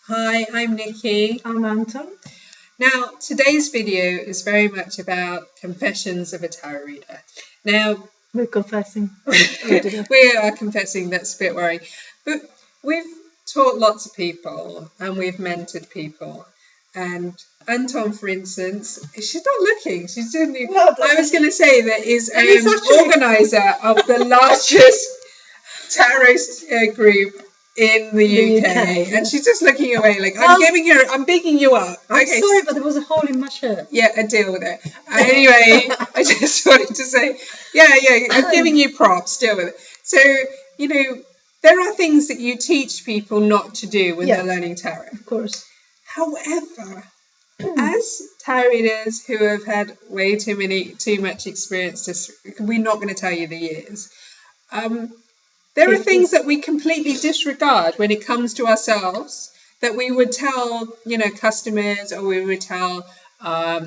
Hi, I'm Nikki. I'm Anton. Now, today's video is very much about confessions of a tarot reader. Now, We're confessing. we are confessing, that's a bit worrying. But we've taught lots of people and we've mentored people. And Anton, for instance, she's not looking. She's doing the. No, I was going to say that is actually organizer of the largest tarot group in the UK, and she's just looking away like I'm bigging you up. I'm sorry, but there was a hole in my shirt. Yeah, I deal with it. Anyway, I just wanted to say, yeah, I'm giving you props. Deal with it. So there are things that you teach people not to do when they're learning tarot. Of course. However, as tarot readers who have had way too much experience, we're not going to tell you the years. There are things that we completely disregard when it comes to ourselves that we would tell, customers, or we would tell our,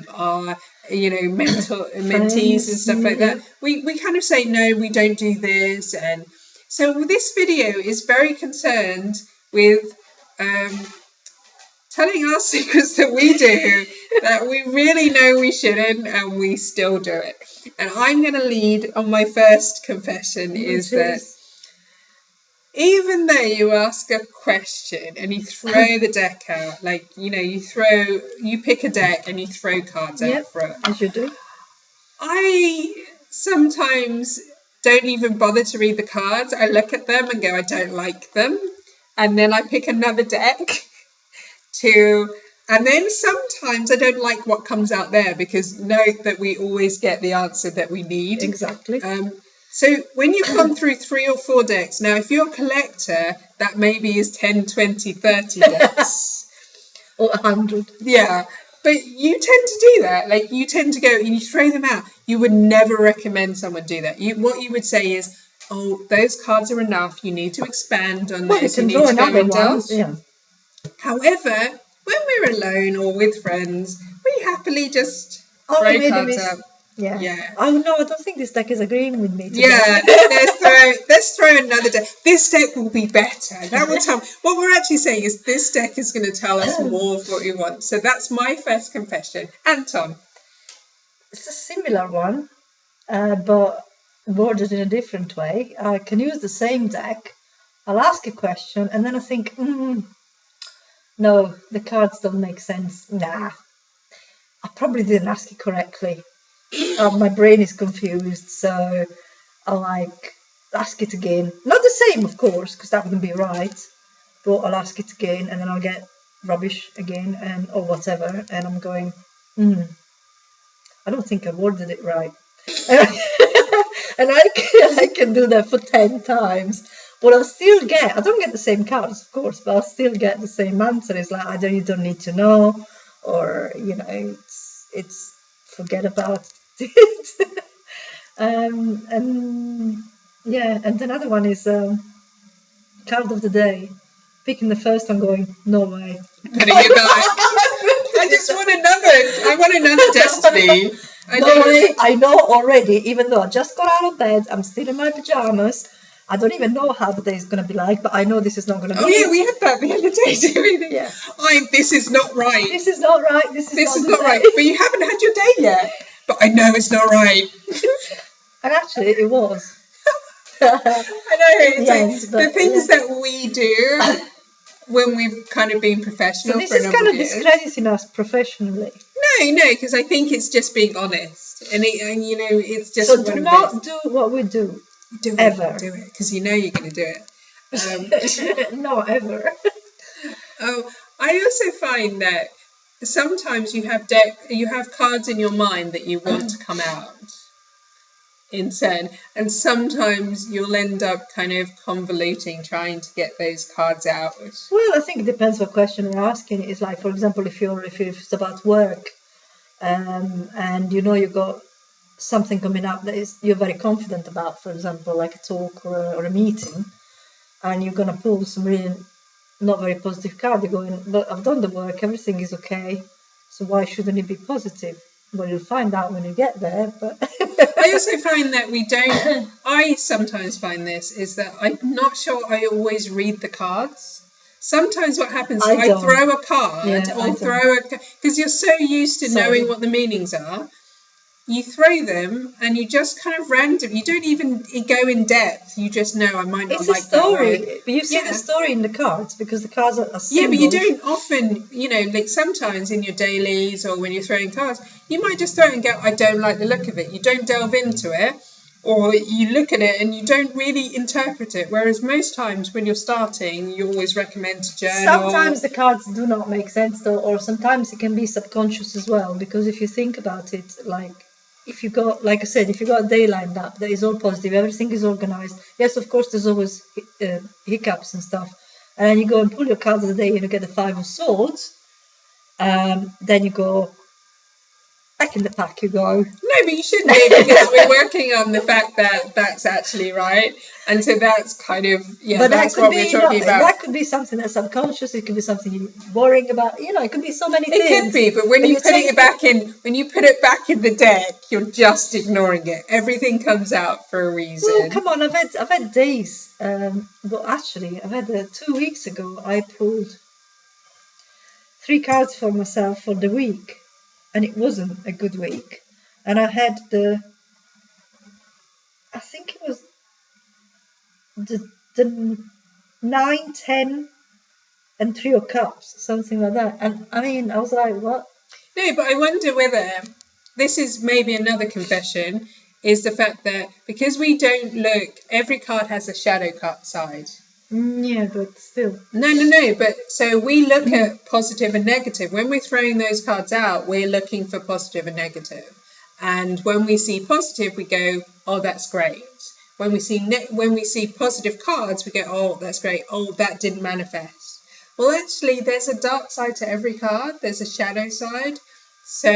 mentees and stuff like that. We kind of say, no, we don't do this. And so this video is very concerned with telling our secrets that we do, that we really know we shouldn't, and we still do it. And I'm going to lead on my first confession is that even though you ask a question and you throw the deck out, like, you pick a deck and you throw cards out for it. As you do. I sometimes don't even bother to read the cards. I look at them and go, I don't like them. And then I pick another deck and then sometimes I don't like what comes out there, because note that we always get the answer that we need. Exactly. So when you've gone through 3 or 4 decks, now if you're a collector, that maybe is 10, 20, 30 decks. Or 100. Yeah, but you tend to do that. Like, you tend to go and you throw them out. You would never recommend someone do that. What you would say is, oh, those cards are enough. You need to expand on this. You need to go into ones. Yeah. However, when we're alone or with friends, we happily just throw cards out. Yeah. Oh no, I don't think this deck is agreeing with me today. Yeah, let's throw another deck. This deck will be better. That will tell. What we're actually saying is this deck is going to tell us more of what we want. So that's my first confession. Anton. It's a similar one, but worded in a different way. I can use the same deck. I'll ask a question and then I think, no, the cards don't make sense. Nah, I probably didn't ask it correctly. My brain is confused, so I'll ask it again. Not the same, of course, because that wouldn't be right. But I'll ask it again, and then I'll get rubbish again, or whatever. And I'm going, I don't think I worded it right. And I can do that for 10 times. But I'll still I don't get the same cards, of course, but I'll still get the same answer. It's like, either you don't need to know, or, it's forget about it. And another one is card of the day. Picking the first one, going, no way. Putting it back. I just want another destiny. I know already, even though I just got out of bed, I'm still in my pajamas. I don't even know how the day is going to be like, but I know this is not going to be. Oh yeah, we had that the other day, didn't we? Yeah. This is not right. This is not right. This is not right. But you haven't had your day yet. But I know it's not right. And actually, it was. I know. The things that we do when we've kind of been professional. So this is kind of discrediting us professionally. No, because I think it's just being honest, and it's just. So do not do what we do. Do it, ever. Do it, because you know you're going to do it. No, ever. Oh, I also find that sometimes you have cards in your mind that you want to come out in turn, and sometimes you'll end up kind of convoluting, trying to get those cards out. Well, I think it depends what question you're asking. It's like, for example, if it's about work, and you've got something coming up that you're very confident about, for example, like a talk or a meeting, and you're going to pull some really not very positive card. You're going, but I've done the work, everything is okay, so why shouldn't it be positive? Well, you'll find out when you get there. But I also find that I sometimes find this is that I'm not sure I always read the cards. Sometimes what happens is I I don't. throw a card Yeah, I or don't. throw a... Because you're so used to Sorry. knowing what the meanings are. You throw them and you just kind of random. You don't even go in depth. You just know I might not It's a like that story. word. But you see Yeah. the story in the cards because the cards are symbols. Yeah, but you don't often, like sometimes in your dailies or when you're throwing cards, you might just throw it and go, I don't like the look of it. You don't delve into it, or you look at it and you don't really interpret it. Whereas most times when you're starting, you always recommend to journal. Sometimes the cards do not make sense though, or sometimes it can be subconscious as well. Because if you think about it, like if you got, like I said, if you got a day lined up that is all positive, everything is organized. Yes, of course, there's always hiccups and stuff. And then you go and pull your cards of the day and you get the 5 of Swords. Then you go back in the pack. You go. No, but you shouldn't be because we're working on the fact that that's actually right, and so that's kind of But that's what we're talking about. That could be something that's subconscious. It could be something you're worrying about. It could be so many things. It could be, but when you put it back in the deck, you're just ignoring it. Everything comes out for a reason. Well, come on, I've had days. But actually, I've had 2 weeks ago. I pulled 3 cards for myself for the week, and it wasn't a good week. And I had I think it was the 9, 10, and 3 of Cups, something like that. And I mean, I was like, what? No, but I wonder whether this is maybe another confession, is the fact that because we don't look, every card has a shadow card side. Yeah, but still. No. But so we look at positive and negative. When we're throwing those cards out, we're looking for positive and negative. And when we see positive, we go, oh, that's great. When we see positive cards, we go, oh, that's great. Oh, that didn't manifest. Well, actually, there's a dark side to every card. There's a shadow side. So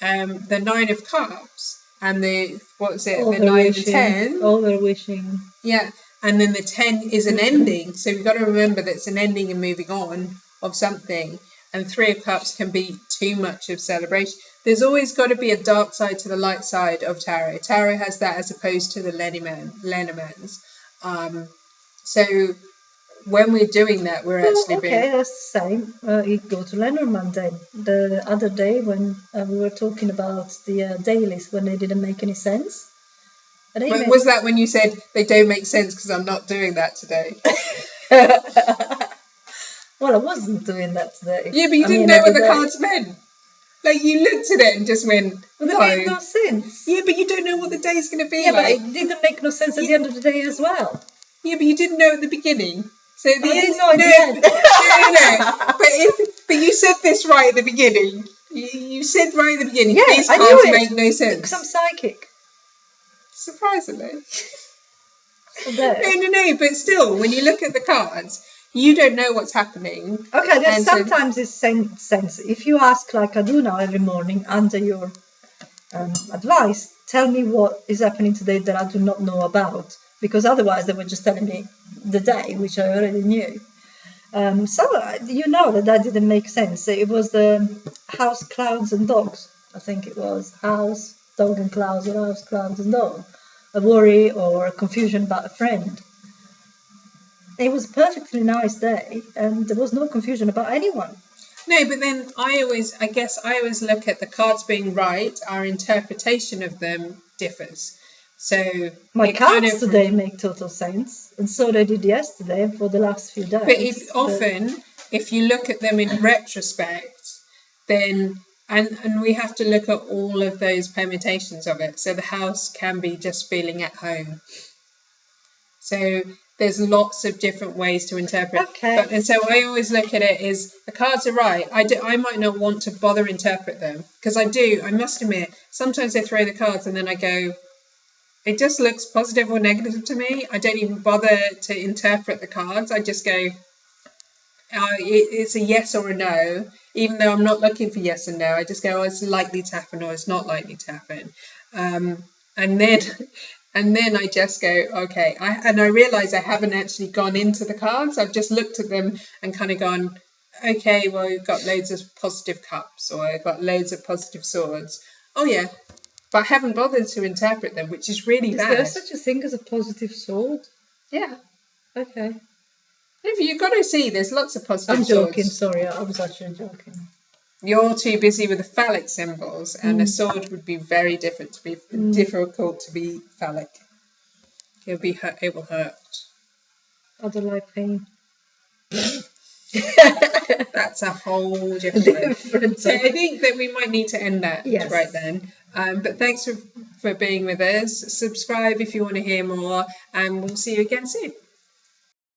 the 9 of Cups and the 9 and 10. Over wishing. Yeah. And then the 10 is an ending. So we've got to remember that it's an ending and moving on of something. And 3 of Cups can be too much of celebration. There's always got to be a dark side to the light side of tarot. Tarot has that as opposed to the Lenormands. So when we're doing that, we're actually being... Okay, that's the same. You go to Lenormand then. The other day when we were talking about the dailies, when they didn't make any sense. Was that when you said they don't make sense because I'm not doing that today? Well, I wasn't doing that today. Yeah, but you didn't know what the cards meant. Like, you looked at it and just went, well, that made no sense. Yeah, but you don't know what the day's going to be like. like. But it didn't make no sense at the end of the day as well. Yeah, but you didn't know at the beginning. So I didn't know at the end. No. But you said this right at the beginning. You said right at the beginning, these cards make no sense. Because I'm psychic. Surprisingly. No, but still, when you look at the cards, you don't know what's happening. Okay, then sometimes it's sense. If you ask, like I do now every morning, under your advice, tell me what is happening today that I do not know about. Because otherwise they were just telling me the day, which I already knew. So you know that didn't make sense. It was the house, clouds and dogs. I think it was house, dog and clouds, or house, clouds and dog. A worry or a confusion about a friend. It was a perfectly nice day, and there was no confusion about anyone. No, but then I always look at the cards being right. Our interpretation of them differs. So my cards today make total sense, and so they did yesterday and for the last few days. But if you look at them in retrospect, then and we have to look at all of those permutations of it. So the house can be just feeling at home. So there's lots of different ways to interpret. Okay. And so I always look at it as the cards are right. I might not want to bother interpret them because I must admit, sometimes I throw the cards and then I go, it just looks positive or negative to me. I don't even bother to interpret the cards. I just go, it's a yes or a no, even though I'm not looking for yes and no. I just go, oh, it's likely to happen or it's not likely to happen. And then I just go, okay. I realise I haven't actually gone into the cards. I've just looked at them and kind of gone, okay, well, we've got loads of positive cups or I've got loads of positive swords. Oh, yeah. But I haven't bothered to interpret them, which is really bad. Is there such a thing as a positive sword? Yeah. Okay. You've got to see, there's lots of positive I'm joking, swords. sorry, I was actually joking. You're too busy with the phallic symbols, and a sword would be very difficult to be phallic. It will hurt. I don't like pain. That's a whole different. So I think that we might need to end that right then. But thanks for being with us. Subscribe if you want to hear more, and we'll see you again soon.